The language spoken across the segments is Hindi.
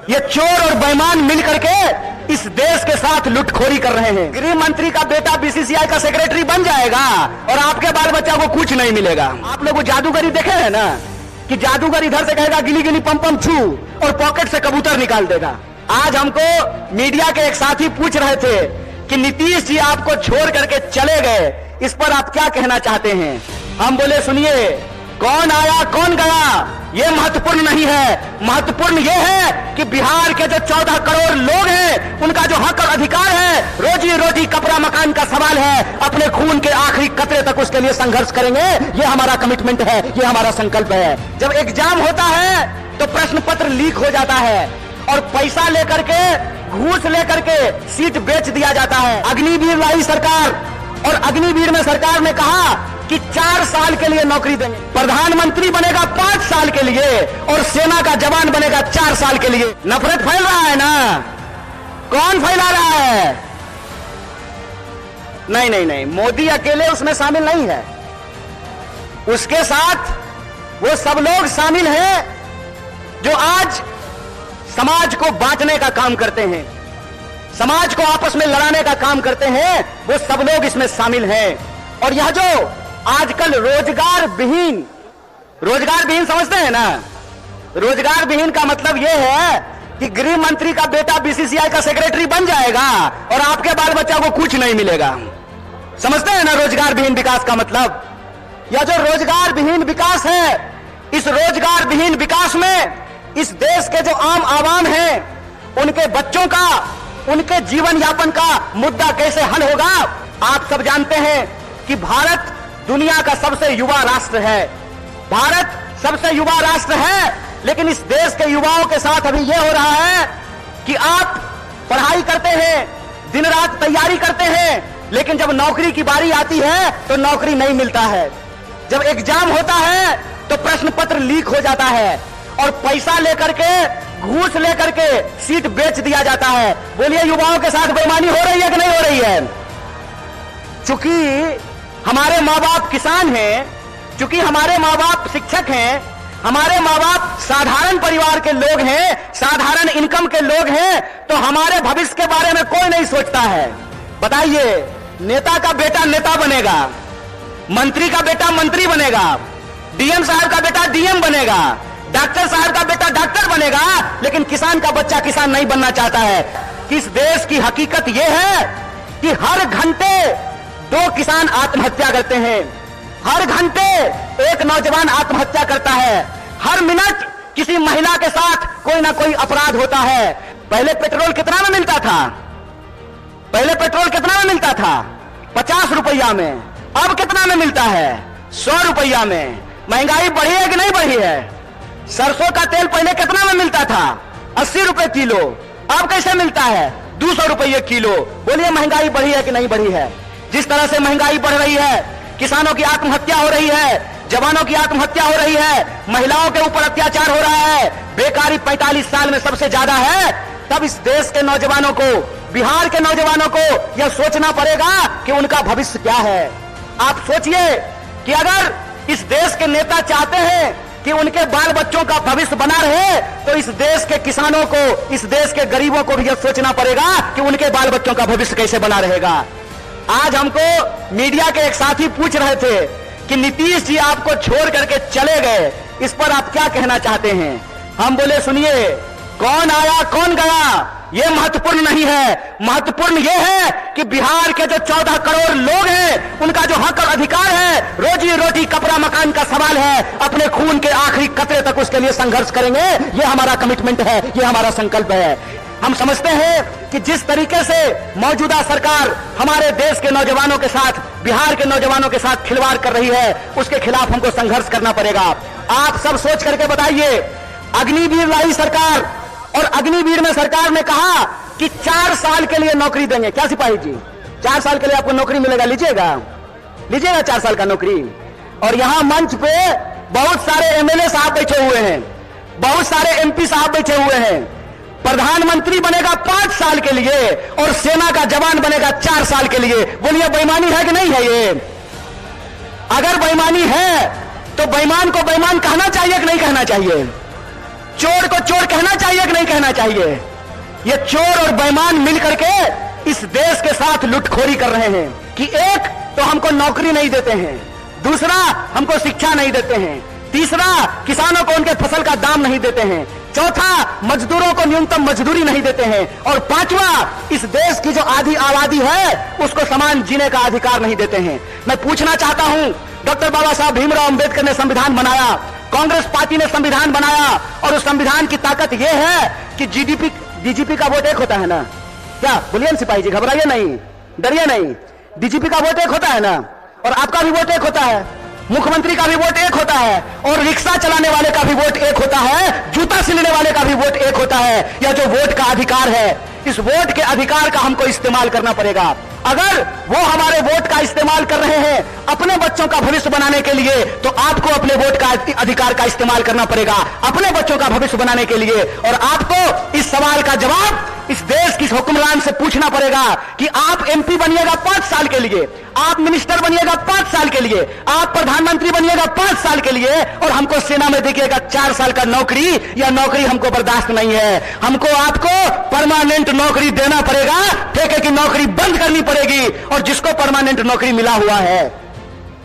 ये चोर और बेईमान मिल करके इस देश के साथ लुटखोरी कर रहे हैं। गृह मंत्री का बेटा बीसीसीआई का सेक्रेटरी बन जाएगा और आपके बाल बच्चा को कुछ नहीं मिलेगा। आप लोग जादूगरी देखे हैं ना, कि जादूगर इधर से कहेगा गिली गिली पम पम छू और पॉकेट से कबूतर निकाल देगा। आज हमको मीडिया के एक साथी पूछ रहे थे कि नीतीश जी आपको छोड़ करके चले गए, इस पर आप क्या कहना चाहते हैं। हम बोले सुनिए, कौन आया कौन गया ये महत्वपूर्ण नहीं है, महत्वपूर्ण ये है कि बिहार के जो 14 करोड़ लोग हैं उनका जो हक और अधिकार है, रोजी रोटी कपड़ा मकान का सवाल है, अपने खून के आखिरी कतरे तक उसके लिए संघर्ष करेंगे। ये हमारा कमिटमेंट है, ये हमारा संकल्प है। जब एग्जाम होता है तो प्रश्न पत्र लीक हो जाता है और पैसा लेकर के, घूस लेकर के सीट बेच दिया जाता है। अग्निवीर लाई सरकार और अग्निवीर में सरकार ने कहा कि 4 साल के लिए नौकरी देंगे, प्रधानमंत्री बनेगा 5 साल के लिए और सेना का जवान बनेगा 4 साल के लिए। नफरत फैल रहा है ना, कौन फैला रहा है? नहीं नहीं नहीं, मोदी अकेले उसमें शामिल नहीं है, उसके साथ वो सब लोग शामिल हैं जो आज समाज को बांटने का काम करते हैं, समाज को आपस में लड़ाने का काम करते हैं, वो सब लोग इसमें शामिल हैं। और यह जो आजकल रोजगार विहीन समझते हैं ना, रोजगार विहीन का मतलब यह है कि गृह मंत्री का बेटा बीसीसीआई का सेक्रेटरी बन जाएगा और आपके बाल बच्चा को कुछ नहीं मिलेगा। समझते हैं ना रोजगार विहीन विकास का मतलब। यह जो रोजगार विहीन विकास है, इस रोजगार विहीन विकास में इस देश के जो आम आवाम हैं उनके बच्चों का, उनके जीवन यापन का मुद्दा कैसे हल होगा। आप सब जानते हैं कि भारत दुनिया का सबसे युवा राष्ट्र है, भारत सबसे युवा राष्ट्र है, लेकिन इस देश के युवाओं के साथ अभी यह हो रहा है कि आप पढ़ाई करते हैं, दिन रात तैयारी करते हैं, लेकिन जब नौकरी की बारी आती है तो नौकरी नहीं मिलता है। जब एग्जाम होता है तो प्रश्न पत्र लीक हो जाता है और पैसा लेकर के, घूस लेकर के सीट बेच दिया जाता है। बोलिए युवाओं के साथ बेईमानी हो रही है कि नहीं हो रही है? चूंकि हमारे माँ बाप किसान हैं, चूंकि हमारे माँ बाप शिक्षक हैं, हमारे माँ बाप साधारण परिवार के लोग हैं, साधारण इनकम के लोग हैं, तो हमारे भविष्य के बारे में कोई नहीं सोचता है। बताइए, नेता का बेटा नेता बनेगा, मंत्री का बेटा मंत्री बनेगा, डीएम साहब का बेटा डीएम बनेगा, डॉक्टर साहब का बेटा डॉक्टर बनेगा, लेकिन किसान का बच्चा किसान नहीं बनना चाहता है। कि इस देश की हकीकत यह है कि हर घंटे 2 किसान आत्महत्या करते हैं, हर घंटे एक नौजवान आत्महत्या करता है, हर मिनट किसी महिला के साथ कोई ना कोई अपराध होता है। पहले पेट्रोल कितना में मिलता था? पहले पेट्रोल कितना में मिलता था? 50 रुपया में। अब कितना में मिलता है? 100 रुपया में। महंगाई बढ़ी है कि नहीं बढ़ी है? सरसों का तेल पहले कितना में मिलता था? 80 रुपए किलो। अब कैसे मिलता है? 200 रुपये किलो। बोलिए महंगाई बढ़ी है कि नहीं बढ़ी है? जिस तरह से महंगाई बढ़ रही है, किसानों की आत्महत्या हो रही है, जवानों की आत्महत्या हो रही है, महिलाओं के ऊपर अत्याचार हो रहा है, बेकारी 45 साल में सबसे ज्यादा है, तब इस देश के नौजवानों को, बिहार के नौजवानों को यह सोचना पड़ेगा कि उनका भविष्य क्या है। आप सोचिए कि अगर इस देश के नेता चाहते हैं कि उनके बाल बच्चों का भविष्य बना रहे, तो इस देश के किसानों को, इस देश के गरीबों को भी यह सोचना पड़ेगा कि उनके बाल बच्चों का भविष्य कैसे बना रहेगा। आज हमको मीडिया के एक साथी पूछ रहे थे कि नीतीश जी आपको छोड़ करके चले गए, इस पर आप क्या कहना चाहते हैं। हम बोले सुनिए, कौन आया कौन गया ये महत्वपूर्ण नहीं है, महत्वपूर्ण ये है कि बिहार के जो 14 करोड़ लोग हैं उनका जो हक और अधिकार है, रोजी रोटी कपड़ा मकान का सवाल है, अपने खून के आखिरी कतरे तक उसके लिए संघर्ष करेंगे। ये हमारा कमिटमेंट है, ये हमारा संकल्प है। हम समझते हैं कि जिस तरीके से मौजूदा सरकार हमारे देश के नौजवानों के साथ, बिहार के नौजवानों के साथ खिलवाड़ कर रही है, उसके खिलाफ हमको संघर्ष करना पड़ेगा। आप सब सोच करके बताइए, अग्निवीर लाई सरकार और अग्निवीर में सरकार ने कहा कि 4 साल के लिए नौकरी देंगे। क्या सिपाही जी, 4 साल के लिए आपको नौकरी मिलेगा, लीजिएगा, लीजिएगा 4 साल का नौकरी। और यहां मंच पे बहुत सारे एमएलए साहब बैठे हुए हैं, बहुत सारे एमपी साहब बैठे हुए हैं। प्रधानमंत्री बनेगा 5 साल के लिए और सेना का जवान बनेगा 4 साल के लिए। बोलिए बेईमानी है कि नहीं है? ये अगर बेईमानी है तो बेईमान को बेईमान कहना चाहिए कि नहीं कहना चाहिए? चोर को चोर कहना चाहिए कि नहीं कहना चाहिए? ये चोर और बेईमान मिलकर के इस देश के साथ लुटखोरी कर रहे हैं कि एक तो हमको नौकरी नहीं देते हैं, दूसरा हमको शिक्षा नहीं देते हैं, तीसरा किसानों को उनके फसल का दाम नहीं देते हैं, चौथा मजदूरों को न्यूनतम मजदूरी नहीं देते हैं, और पांचवा इस देश की जो आधी आबादी है उसको समान जीने का अधिकार नहीं देते हैं। मैं पूछना चाहता हूं, डॉक्टर बाबा साहब भीमराव अंबेडकर ने संविधान बनाया, कांग्रेस पार्टी ने संविधान बनाया, और उस संविधान की ताकत यह है कि डीजीपी का वोट एक होता है ना? क्या बोलिए सिपाही जी, घबराइए नहीं, डरिए नहीं। डीजीपी का वोट एक होता है ना, और आपका भी वोट एक होता है, मुख्यमंत्री का भी वोट एक होता है, और रिक्शा चलाने वाले का भी वोट एक होता है, जूता सिलने वाले का भी वोट एक होता है। यह जो वोट का अधिकार है, इस वोट के अधिकार का हमको इस्तेमाल करना पड़ेगा। अगर वो हमारे वोट का इस्तेमाल कर रहे हैं अपने बच्चों का भविष्य बनाने के लिए, तो आपको अपने वोट का अधिकार का इस्तेमाल करना पड़ेगा अपने बच्चों का भविष्य बनाने के लिए। और आपको इस सवाल का जवाब इस देश की हुक्मरान से पूछना पड़ेगा कि आप एमपी बनिएगा 5 साल के लिए, आप मिनिस्टर बनिएगा 5 साल के लिए, आप प्रधानमंत्री बनिएगा 5 साल के लिए, और हमको सेना में देखिएगा 4 साल का नौकरी, या नौकरी हमको बर्दाश्त नहीं है। हमको आपको परमानेंट नौकरी देना पड़ेगा, ठेके की नौकरी बंद करनी पड़ेगी। और जिसको परमानेंट नौकरी मिला हुआ है,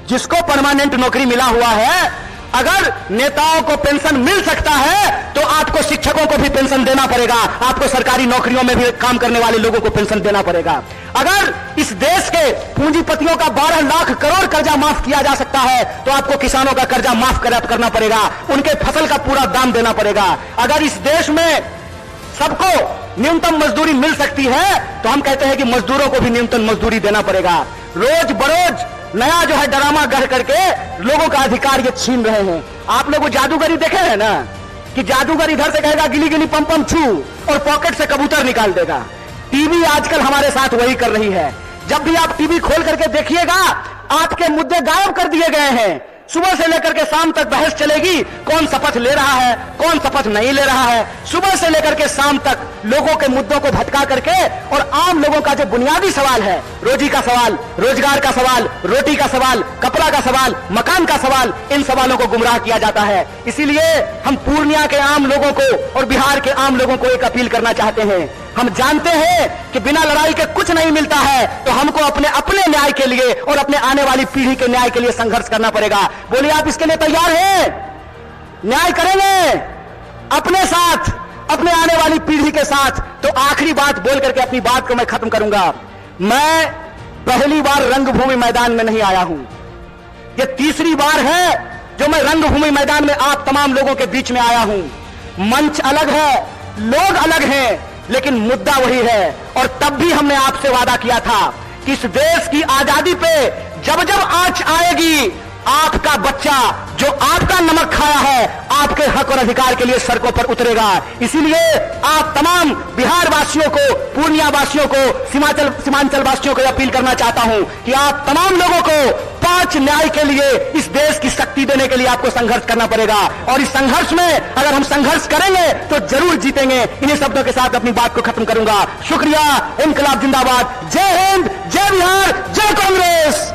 जिसको परमानेंट नौकरी मिला हुआ है, अगर नेताओं को पेंशन मिल सकता है तो आपको शिक्षकों को भी पेंशन देना पड़ेगा, आपको सरकारी नौकरियों में भी काम करने वाले लोगों को पेंशन देना पड़ेगा। अगर इस देश के पूंजीपतियों का 12 लाख करोड़ कर्जा माफ किया जा सकता है तो आपको किसानों का कर्जा माफ करना पड़ेगा, उनके फसल का पूरा दाम देना पड़ेगा। अगर इस देश में सबको न्यूनतम मजदूरी मिल सकती है तो हम कहते हैं कि मजदूरों को भी न्यूनतम मजदूरी देना पड़ेगा। रोज बरोज नया जो है ड्रामा गढ़ करके लोगों का अधिकार ये छीन रहे हैं। आप लोग वो जादूगरी देखे हैं ना, कि जादूगर इधर से कहेगा गिली गिली पम पम छू, और पॉकेट से कबूतर निकाल देगा। टीवी आजकल हमारे साथ वही कर रही है। जब भी आप टीवी खोल करके देखिएगा, आपके मुद्दे गायब कर दिए गए हैं। सुबह से लेकर के शाम तक बहस चलेगी, कौन शपथ ले रहा है, कौन शपथ नहीं ले रहा है। सुबह से लेकर के शाम तक लोगों के मुद्दों को भटका करके, और आम लोगों का जो बुनियादी सवाल है, रोजी का सवाल, रोजगार का सवाल, रोटी का सवाल, कपड़ा का सवाल, मकान का सवाल, इन सवालों को गुमराह किया जाता है। इसीलिए हम पूर्णिया के आम लोगों को और बिहार के आम लोगों को एक अपील करना चाहते हैं। हम जानते हैं कि बिना लड़ाई के कुछ नहीं मिलता है, तो हमको अपने न्याय के लिए और अपने आने वाली पीढ़ी के न्याय के लिए संघर्ष करना पड़ेगा। बोलिए, आप इसके लिए तैयार हैं? न्याय करेंगे अपने साथ, अपने आने वाली पीढ़ी के साथ। तो आखिरी बात बोल करके अपनी बात को मैं खत्म करूंगा। मैं पहली बार रंगभूमि मैदान में नहीं आया हूं, यह तीसरी बार है जो मैं रंगभूमि मैदान में आप तमाम लोगों के बीच में आया हूं। मंच अलग है, लोग अलग हैं, लेकिन मुद्दा वही है। और तब भी हमने आपसे वादा किया था कि इस देश की आजादी पे जब जब आंच आएगी, आपका बच्चा जो आपका नमक खाया है, आपके हक और अधिकार के लिए सड़कों पर उतरेगा। इसीलिए आप तमाम बिहार वासियों को, पूर्णिया वासियों को, सीमांचल वासियों को अपील करना चाहता हूं कि आप तमाम लोगों को 5 न्याय के लिए इस देश की शक्ति देने के लिए आपको संघर्ष करना पड़ेगा। और इस संघर्ष में अगर हम संघर्ष करेंगे तो जरूर जीतेंगे। इन्हीं शब्दों के साथ अपनी बात को खत्म करूंगा। शुक्रिया। इनकलाब जिंदाबाद। जय हिंद, जय बिहार, जय कांग्रेस।